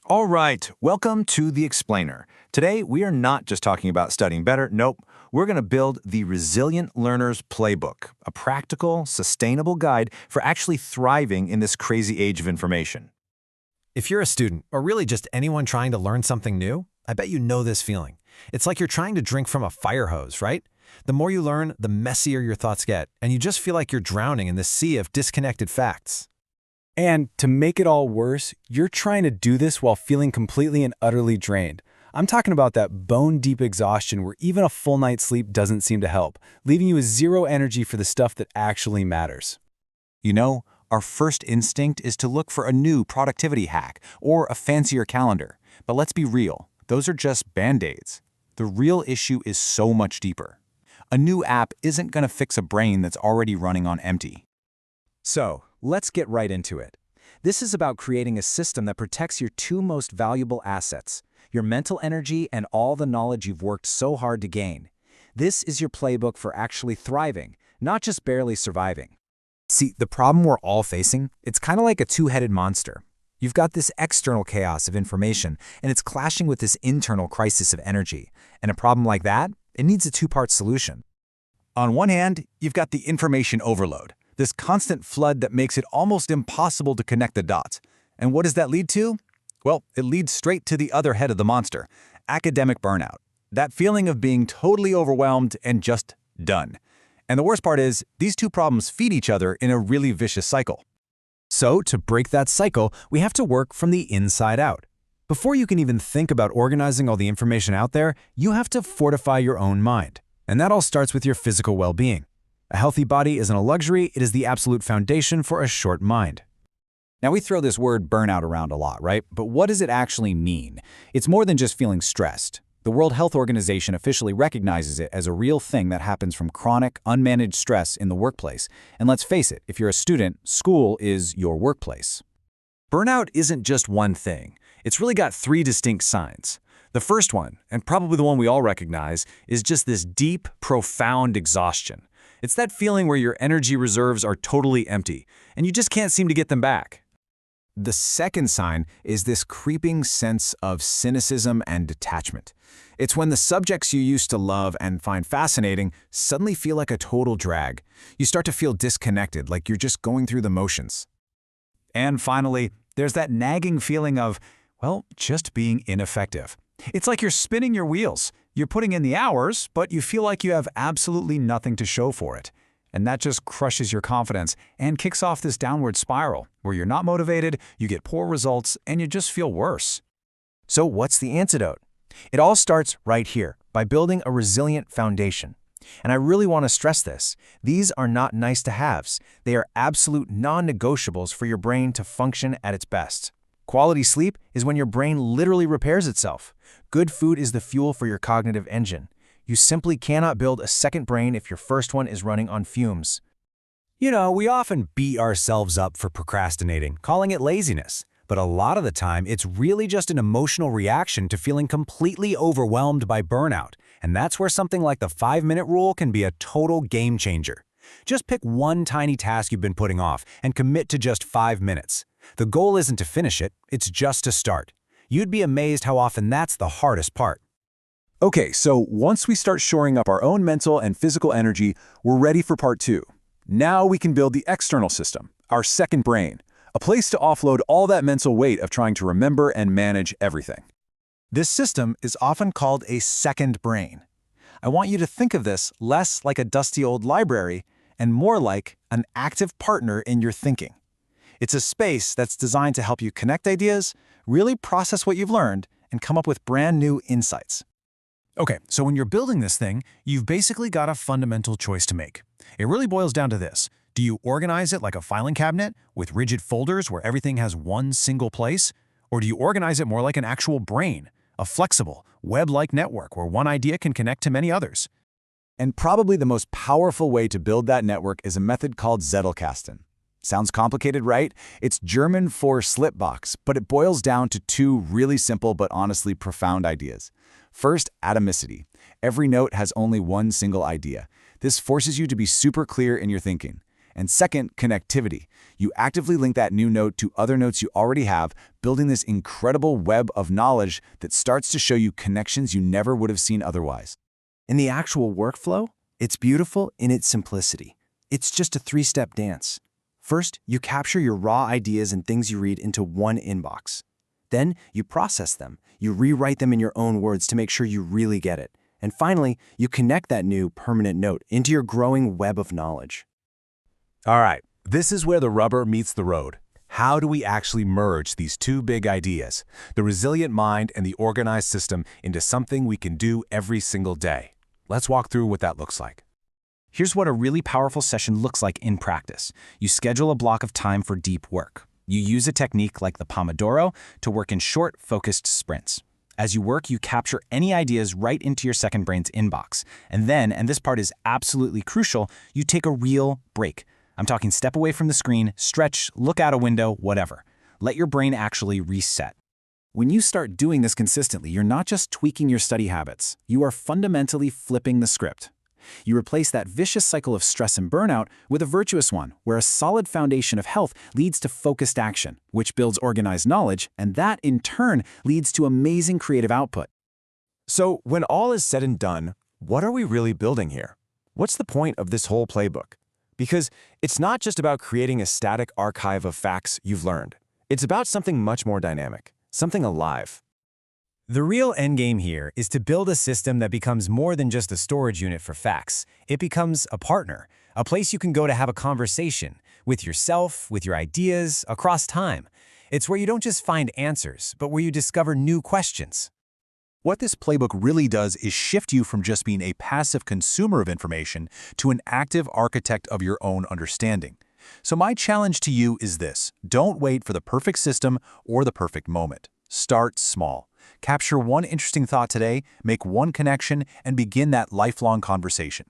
All right, welcome to The Explainer. Today, we are not just talking about studying better. Nope, we're going to build the Resilient Learner's Playbook, a practical, sustainable guide for actually thriving in this crazy age of information. If you're a student, or really just anyone trying to learn something new, I bet you know this feeling. It's like you're trying to drink from a fire hose, right? The more you learn, the messier your thoughts get, and you just feel like you're drowning in this sea of disconnected facts. And to make it all worse, you're trying to do this while feeling completely and utterly drained. I'm talking about that bone-deep exhaustion where even a full night's sleep doesn't seem to help, leaving you with zero energy for the stuff that actually matters. You know, our first instinct is to look for a new productivity hack or a fancier calendar. But let's be real, those are just band-aids. The real issue is so much deeper. A new app isn't going to fix a brain that's already running on empty. So, let's get right into it. This is about creating a system that protects your two most valuable assets, your mental energy and all the knowledge you've worked so hard to gain. This is your playbook for actually thriving, not just barely surviving. See, the problem we're all facing, it's kind of like a two-headed monster. You've got this external chaos of information, and it's clashing with this internal crisis of energy. And a problem like that, it needs a two-part solution. On one hand, you've got the information overload, this constant flood that makes it almost impossible to connect the dots. And what does that lead to? Well, it leads straight to the other head of the monster, academic burnout. That feeling of being totally overwhelmed and just done. And the worst part is, these two problems feed each other in a really vicious cycle. So, to break that cycle, we have to work from the inside out. Before you can even think about organizing all the information out there, you have to fortify your own mind. And that all starts with your physical well-being. A healthy body isn't a luxury, it is the absolute foundation for a short mind. Now, we throw this word burnout around a lot, right? But what does it actually mean? It's more than just feeling stressed. The World Health Organization officially recognizes it as a real thing that happens from chronic, unmanaged stress in the workplace. And let's face it, if you're a student, school is your workplace. Burnout isn't just one thing. It's really got three distinct signs. The first one, and probably the one we all recognize, is just this deep, profound exhaustion. It's that feeling where your energy reserves are totally empty, and you just can't seem to get them back. The second sign is this creeping sense of cynicism and detachment. It's when the subjects you used to love and find fascinating suddenly feel like a total drag. You start to feel disconnected, like you're just going through the motions. And finally, there's that nagging feeling of, well, just being ineffective. It's like you're spinning your wheels. You're putting in the hours, but you feel like you have absolutely nothing to show for it. And that just crushes your confidence and kicks off this downward spiral where you're not motivated, you get poor results, and you just feel worse. So what's the antidote? It all starts right here, by building a resilient foundation. And I really want to stress this. These are not nice-to-haves. They are absolute non-negotiables for your brain to function at its best. Quality sleep is when your brain literally repairs itself. Good food is the fuel for your cognitive engine. You simply cannot build a second brain if your first one is running on fumes. You know, we often beat ourselves up for procrastinating, calling it laziness. But a lot of the time, it's really just an emotional reaction to feeling completely overwhelmed by burnout. And that's where something like the 5-minute rule can be a total game changer. Just pick one tiny task you've been putting off and commit to just 5 minutes. The goal isn't to finish it, it's just to start. You'd be amazed how often that's the hardest part. Okay, so once we start shoring up our own mental and physical energy, we're ready for part 2. Now we can build the external system, our second brain, a place to offload all that mental weight of trying to remember and manage everything. This system is often called a second brain. I want you to think of this less like a dusty old library and more like an active partner in your thinking. It's a space that's designed to help you connect ideas, really process what you've learned, and come up with brand new insights. Okay, so when you're building this thing, you've basically got a fundamental choice to make. It really boils down to this. Do you organize it like a filing cabinet with rigid folders where everything has one single place? Or do you organize it more like an actual brain, a flexible, web-like network where one idea can connect to many others? And probably the most powerful way to build that network is a method called Zettelkasten. Sounds complicated, right? It's German for slipbox, but it boils down to two really simple but honestly profound ideas. First, atomicity. Every note has only one single idea. This forces you to be super clear in your thinking. And second, connectivity. You actively link that new note to other notes you already have, building this incredible web of knowledge that starts to show you connections you never would have seen otherwise. In the actual workflow, it's beautiful in its simplicity. It's just a three-step dance. First, you capture your raw ideas and things you read into one inbox. Then, you process them. You rewrite them in your own words to make sure you really get it. And finally, you connect that new permanent note into your growing web of knowledge. All right, this is where the rubber meets the road. How do we actually merge these two big ideas, the resilient mind and the organized system, into something we can do every single day? Let's walk through what that looks like. Here's what a really powerful session looks like in practice. You schedule a block of time for deep work. You use a technique like the Pomodoro to work in short, focused sprints. As you work, you capture any ideas right into your second brain's inbox. And then, and this part is absolutely crucial, you take a real break. I'm talking step away from the screen, stretch, look out a window, whatever. Let your brain actually reset. When you start doing this consistently, you're not just tweaking your study habits. You are fundamentally flipping the script. You replace that vicious cycle of stress and burnout with a virtuous one, where a solid foundation of health leads to focused action, which builds organized knowledge, and that, in turn, leads to amazing creative output. So, when all is said and done, what are we really building here? What's the point of this whole playbook? Because it's not just about creating a static archive of facts you've learned. It's about something much more dynamic, something alive. The real endgame here is to build a system that becomes more than just a storage unit for facts. It becomes a partner, a place you can go to have a conversation with yourself, with your ideas, across time. It's where you don't just find answers, but where you discover new questions. What this playbook really does is shift you from just being a passive consumer of information to an active architect of your own understanding. So my challenge to you is this: don't wait for the perfect system or the perfect moment. Start small. Capture one interesting thought today, make one connection, and begin that lifelong conversation.